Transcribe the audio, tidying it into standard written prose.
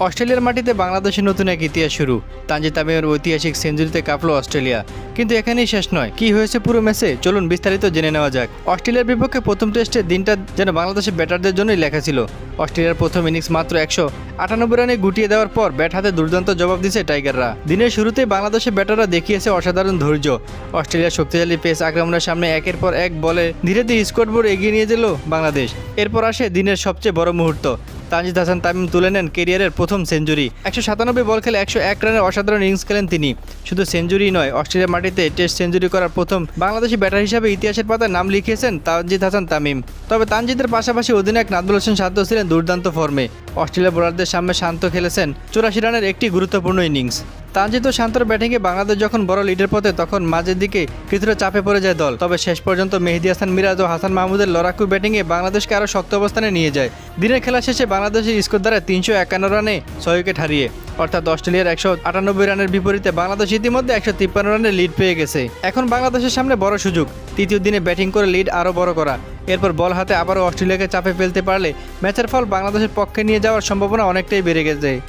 অস্ট্রেলিয়ার মাটিতে বাংলাদেশের নতুন এক ইতিহাস শুরু। তানজিদ তামিমের ঐতিহাসিক সেঞ্চুরিতে কাঁপল অস্ট্রেলিয়া। কিন্তু এখানেই শেষ নয়, কি হয়েছে পুরো ম্যাচে চলুন বিস্তারিত জেনে নেওয়া যাক। অস্ট্রেলিয়ার বিপক্ষে প্রথম টেস্টে দিনটা যেন বাংলাদেশের ব্যাটারদের জন্যই লেখা ছিল। অস্ট্রেলিয়ার প্রথম ইনিংস মাত্র 198 রানে গুটিয়ে দেওয়ার পর ব্যাট হাতে দুর্দান্ত জবাব দিয়েছে টাইগাররা। দিনের শুরুতেই বাংলাদেশের ব্যাটাররা দেখিয়েছে অসাধারণ ধৈর্য। অস্ট্রেলিয়ার শক্তিশালী পেস আক্রমণের সামনে একের পর এক বলে ধীরে ধীরে স্কোরবোর্ড এগিয়ে নিয়ে গেল বাংলাদেশ। এরপর আসে দিনের সবচেয়ে বড় মুহূর্ত। তানজিদ হাসান তামিম তুলে নেন ক্যারিয়ারের প্রথম সেঞ্চুরি। 197 বল খেলে 101 রানের অসাধারণ ইনিংস খেলেন তিনি। শুধু সেঞ্চুরি নয়, অস্ট্রেলিয়ার মাটিতে টেস্ট সেঞ্চুরি করার প্রথম বাংলাদেশি ব্যাটার হিসাবে ইতিহাসের পাতায় নাম লিখিয়েছেন তানজিদ হাসান তামিম। তবে তানজিদের পাশাপাশি অধিনায়ক নাজমুল হোসেন শান্ত ছিলেন দুর্দান্ত ফর্মে। অস্ট্রেলিয়া বোলারদের সামনে শান্ত খেলেছেন 84 রানের একটি গুরুত্বপূর্ণ ইনিংস। তানজিদ ও শান্তর ব্যাটিংয়ে বাংলাদেশ যখন বড় লিডের পথে, তখন মাঝের দিকে কিছুটা চাপে পড়ে যায় দল। তবে শেষ পর্যন্ত মেহেদী হাসান মিরাজ ও হাসান মাহমুদের লড়াকু ব্যাটিংয়ে বাংলাদেশকে আরও শক্ত অবস্থানে নিয়ে যায়। দিনের খেলা শেষে বাংলাদেশের স্কোর দ্বারা 351 রানে 6 উইকেট হারিয়ে, অর্থাৎ অস্ট্রেলিয়ার 198 রানের বিপরীতে বাংলাদেশ ইতিমধ্যে 153 রানের লিড পেয়ে গেছে। এখন বাংলাদেশের সামনে বড় সুযোগ, তৃতীয় দিনে ব্যাটিং করে লিড আরও বড় করা। এরপর বল হাতে আবারও অস্ট্রেলিয়াকে চাপে ফেলতে পারলে ম্যাচের ফল বাংলাদেশের পক্ষে নিয়ে যাওয়ার সম্ভাবনা অনেকটাই বেড়ে গেছে।